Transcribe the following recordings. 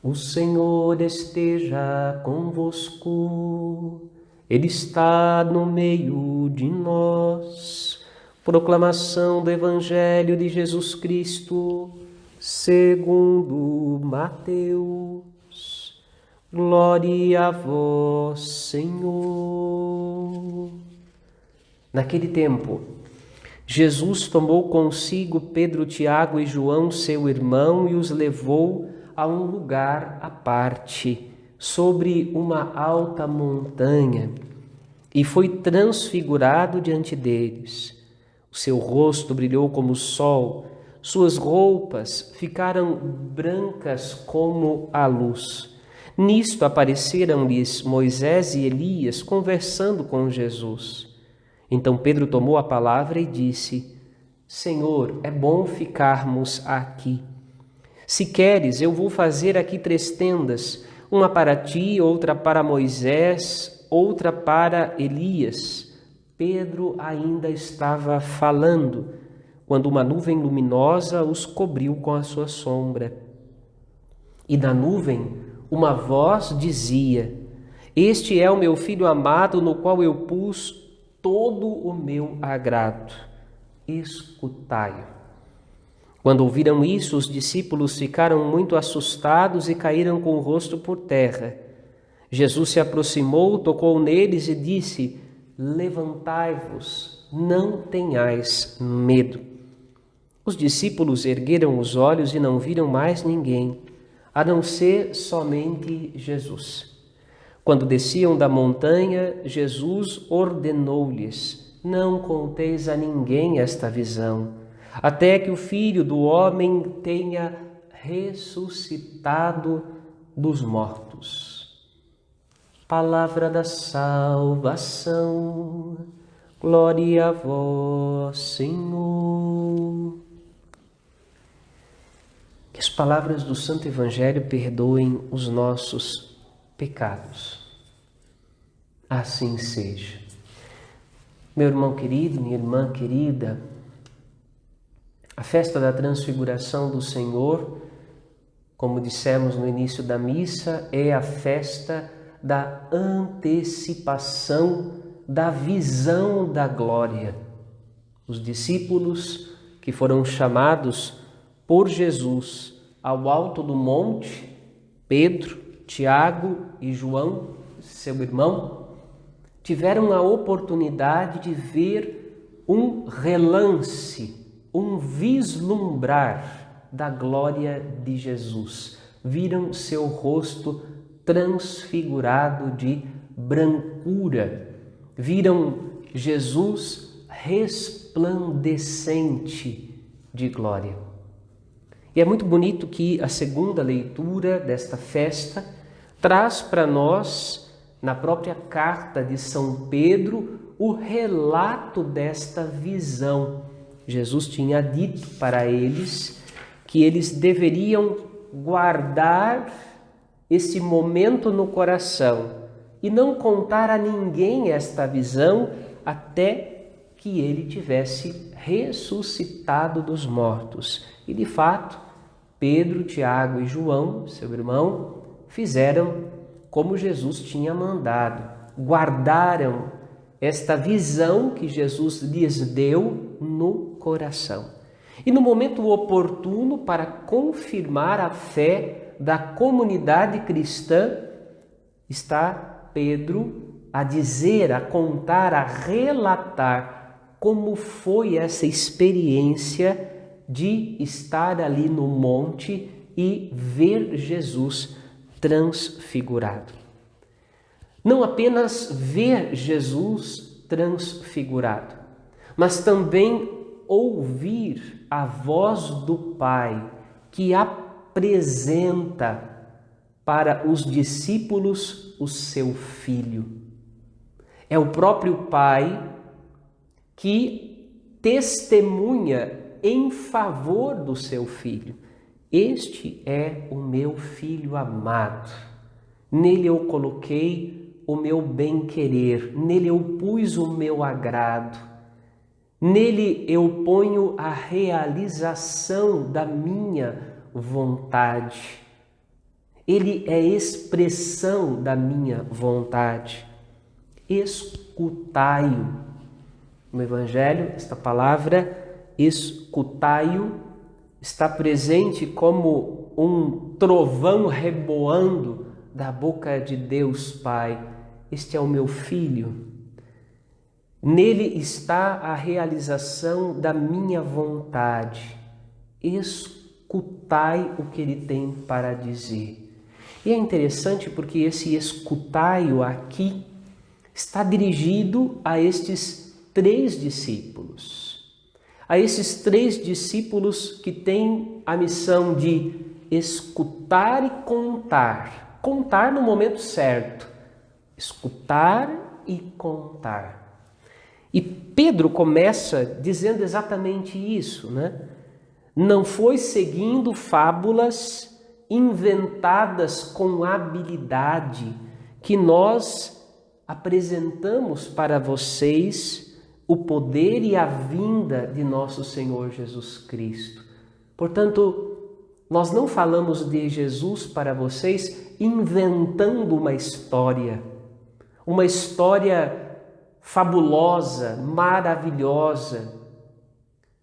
O Senhor esteja convosco, Ele está no meio de nós. Proclamação do Evangelho de Jesus Cristo, segundo Mateus. Glória a vós, Senhor. Naquele tempo, Jesus tomou consigo Pedro, Tiago e João, seu irmão, e os levou a um lugar à parte, sobre uma alta montanha, e foi transfigurado diante deles. O seu rosto brilhou como o sol, suas roupas ficaram brancas como a luz. Nisto apareceram-lhes Moisés e Elias conversando com Jesus. Então Pedro tomou a palavra e disse: Senhor, é bom ficarmos aqui. Se queres, eu vou fazer aqui 3 tendas, uma para ti, outra para Moisés, outra para Elias. Pedro ainda estava falando, quando uma nuvem luminosa os cobriu com a sua sombra. E da nuvem uma voz dizia: Este é o meu filho amado, no qual eu pus todo o meu agrado. Escutai-o. Quando ouviram isso, os discípulos ficaram muito assustados e caíram com o rosto por terra. Jesus se aproximou, tocou neles e disse: Levantai-vos, não tenhais medo. Os discípulos ergueram os olhos e não viram mais ninguém, a não ser somente Jesus. Quando desciam da montanha, Jesus ordenou-lhes: Não conteis a ninguém esta visão, até que o Filho do Homem tenha ressuscitado dos mortos. Palavra da salvação, glória a vós, Senhor. Que as palavras do Santo Evangelho perdoem os nossos pecados. Assim seja. Meu irmão querido, minha irmã querida, a festa da transfiguração do Senhor, como dissemos no início da missa, é a festa da antecipação da visão da glória. Os discípulos que foram chamados por Jesus ao alto do monte, Pedro, Tiago e João, seu irmão, tiveram a oportunidade de ver um relance, um vislumbrar da glória de Jesus. Viram seu rosto transfigurado de brancura. Viram Jesus resplandecente de glória. E é muito bonito que a segunda leitura desta festa traz para nós, na própria carta de São Pedro, o relato desta visão. Jesus tinha dito para eles que eles deveriam guardar esse momento no coração e não contar a ninguém esta visão até que ele tivesse ressuscitado dos mortos. E de fato, Pedro, Tiago e João, seu irmão, fizeram como Jesus tinha mandado, guardaram esta visão que Jesus lhes deu no coração. E no momento oportuno para confirmar a fé da comunidade cristã, está Pedro a dizer, a contar, a relatar como foi essa experiência de estar ali no monte e ver Jesus transfigurado. Não apenas ver Jesus transfigurado, mas também ouvir a voz do Pai que apresenta para os discípulos o seu Filho. É o próprio Pai que testemunha em favor do seu Filho. Este é o meu Filho amado. Nele eu coloquei o meu bem-querer, nele eu pus o meu agrado, nele eu ponho a realização da minha vontade. ele é expressão da minha vontade. Escutai-o. No Evangelho, esta palavra, escutai-o, está presente como um trovão reboando da boca de Deus Pai. Este é o meu Filho. Nele está a realização da minha vontade. Escutai o que ele tem para dizer. E é interessante porque esse escutai-o aqui está dirigido a estes 3 discípulos. A esses 3 discípulos que têm a missão de escutar e contar. Contar no momento certo. Escutar e contar. E Pedro começa dizendo exatamente isso, né? Não foi seguindo fábulas inventadas com habilidade que nós apresentamos para vocês o poder e a vinda de nosso Senhor Jesus Cristo. Portanto, nós não falamos de Jesus para vocês inventando uma história fabulosa, maravilhosa,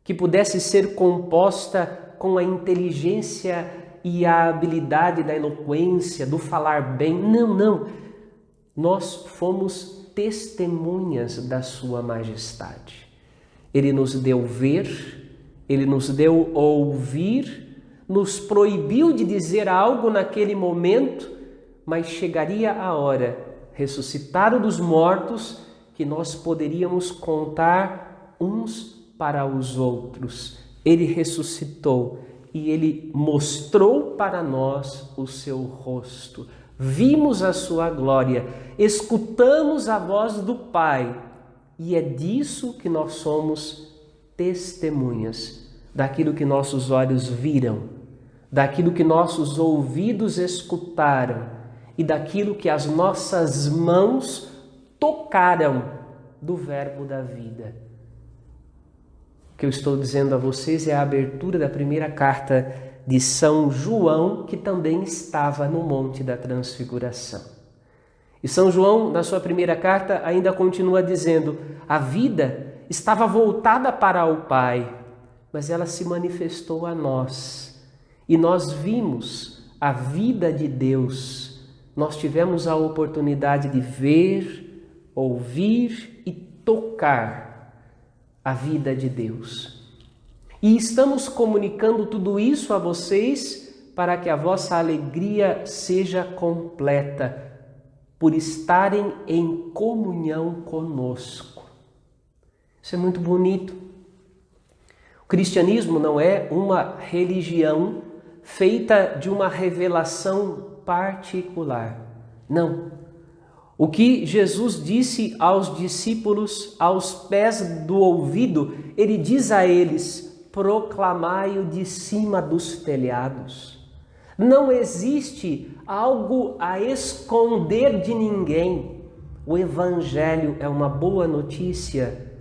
que pudesse ser composta com a inteligência e a habilidade da eloquência, do falar bem. Não. Nós fomos testemunhas da sua majestade. Ele nos deu ver, ele nos deu ouvir, nos proibiu de dizer algo naquele momento, mas chegaria a hora, ressuscitado dos mortos, que nós poderíamos contar uns para os outros. Ele ressuscitou e ele mostrou para nós o seu rosto. Vimos a sua glória, escutamos a voz do Pai, e é disso que nós somos testemunhas, daquilo que nossos olhos viram, daquilo que nossos ouvidos escutaram e daquilo que as nossas mãos tocaram do Verbo da vida. O que eu estou dizendo a vocês é a abertura da primeira carta de São João, que também estava no Monte da Transfiguração. E São João, na sua primeira carta, ainda continua dizendo: a vida estava voltada para o Pai, mas ela se manifestou a nós. E nós vimos a vida de Deus. Nós tivemos a oportunidade de ver, ouvir e tocar a vida de Deus. E estamos comunicando tudo isso a vocês para que a vossa alegria seja completa, por estarem em comunhão conosco. Isso é muito bonito. O cristianismo não é uma religião feita de uma revelação particular. Não. O que Jesus disse aos discípulos, aos pés do ouvido, ele diz a eles: proclamai-o de cima dos telhados. Não existe algo a esconder de ninguém. O Evangelho é uma boa notícia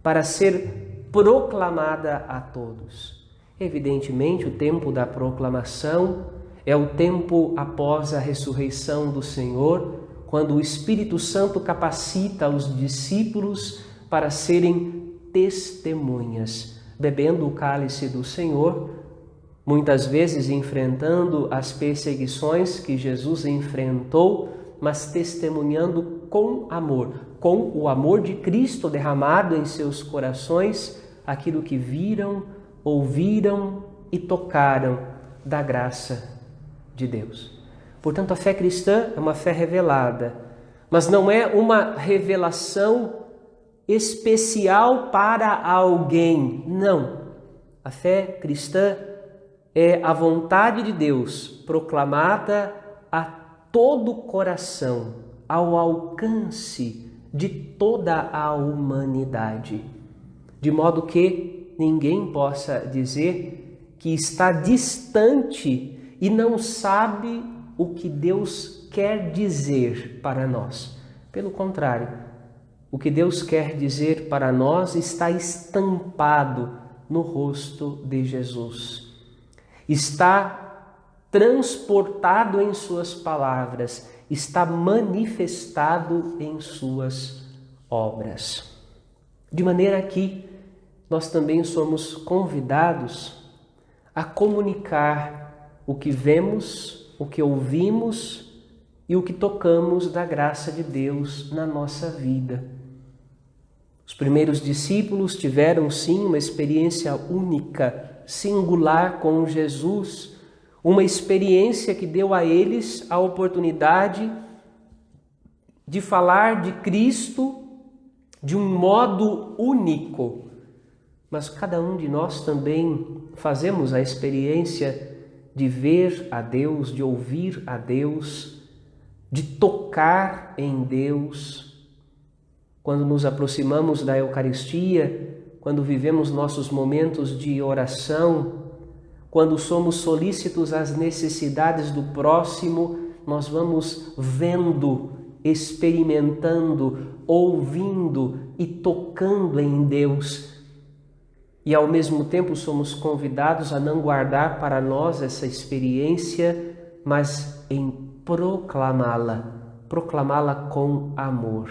para ser proclamada a todos. Evidentemente, o tempo da proclamação é o tempo após a ressurreição do Senhor, quando o Espírito Santo capacita os discípulos para serem testemunhas, bebendo o cálice do Senhor, muitas vezes enfrentando as perseguições que Jesus enfrentou, mas testemunhando com amor, com o amor de Cristo derramado em seus corações, aquilo que viram, ouviram e tocaram da graça de Deus. Portanto, a fé cristã é uma fé revelada, mas não é uma revelação especial para alguém. Não. A fé cristã é a vontade de Deus proclamada a todo o coração, ao alcance de toda a humanidade, de modo que ninguém possa dizer que está distante e não sabe o que Deus quer dizer para nós. Pelo contrário, o que Deus quer dizer para nós está estampado no rosto de Jesus. Está transportado em suas palavras, está manifestado em suas obras. De maneira que nós também somos convidados a comunicar o que vemos, o que ouvimos e o que tocamos da graça de Deus na nossa vida. Os primeiros discípulos tiveram sim uma experiência única, singular com Jesus, uma experiência que deu a eles a oportunidade de falar de Cristo de um modo único. Mas cada um de nós também fazemos a experiência de ver a Deus, de ouvir a Deus, de tocar em Deus. Quando nos aproximamos da Eucaristia, quando vivemos nossos momentos de oração, quando somos solícitos às necessidades do próximo, nós vamos vendo, experimentando, ouvindo e tocando em Deus. E ao mesmo tempo somos convidados a não guardar para nós essa experiência, mas em proclamá-la com amor.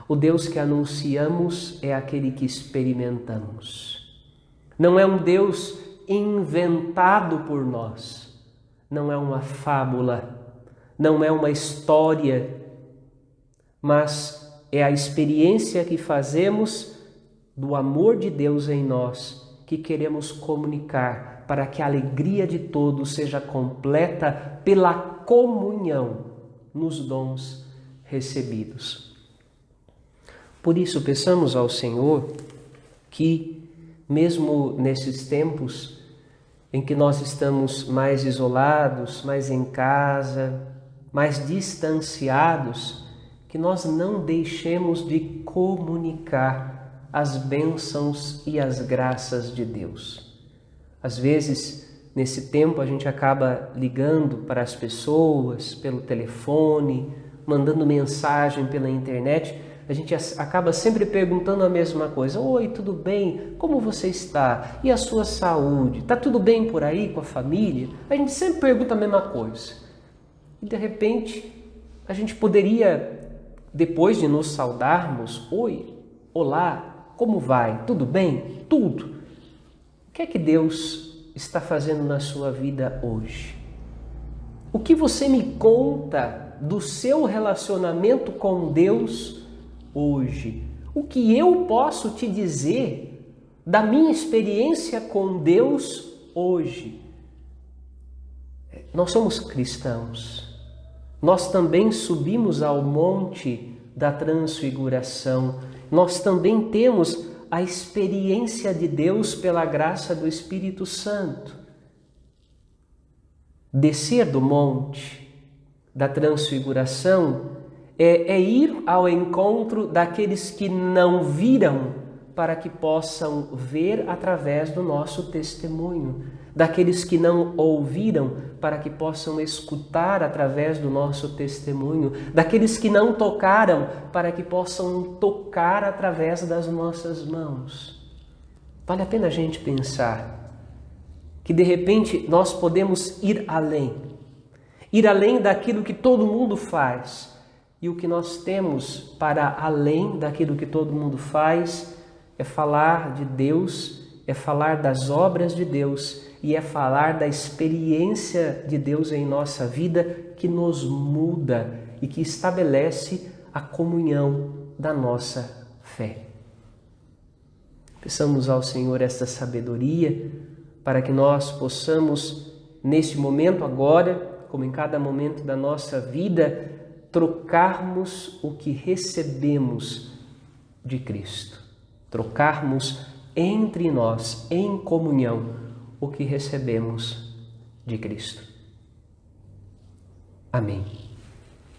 O Deus que anunciamos é aquele que experimentamos. Não é um Deus inventado por nós, não é uma fábula, não é uma história, mas é a experiência que fazemos do amor de Deus em nós, que queremos comunicar para que a alegria de todos seja completa pela comunhão nos dons recebidos. Por isso, peçamos ao Senhor que, mesmo nesses tempos em que nós estamos mais isolados, mais em casa, mais distanciados, que nós não deixemos de comunicar as bênçãos e as graças de Deus. Às vezes, nesse tempo, a gente acaba ligando para as pessoas pelo telefone, mandando mensagem pela internet. A gente acaba sempre perguntando a mesma coisa. Oi, tudo bem? Como você está? E a sua saúde? Está tudo bem por aí com a família? A gente sempre pergunta a mesma coisa. E de repente, a gente poderia, depois de nos saudarmos, oi, olá, como vai? Tudo bem? Tudo. O que é que Deus está fazendo na sua vida hoje? O que você me conta do seu relacionamento com Deus hoje? O que eu posso te dizer da minha experiência com Deus hoje? Nós somos cristãos. Nós também subimos ao monte da transfiguração. Nós também temos a experiência de Deus pela graça do Espírito Santo. Descer do monte da transfiguração é ir ao encontro daqueles que não viram, para que possam ver através do nosso testemunho, daqueles que não ouviram, para que possam escutar através do nosso testemunho, daqueles que não tocaram, para que possam tocar através das nossas mãos. Vale a pena a gente pensar que de repente nós podemos ir além daquilo que todo mundo faz. E o que nós temos para além daquilo que todo mundo faz é falar de Deus, é falar das obras de Deus e é falar da experiência de Deus em nossa vida, que nos muda e que estabelece a comunhão da nossa fé. Peçamos ao Senhor esta sabedoria para que nós possamos, neste momento agora, como em cada momento da nossa vida, trocarmos o que recebemos de Cristo. Trocarmos entre nós, em comunhão, o que recebemos de Cristo. Amém.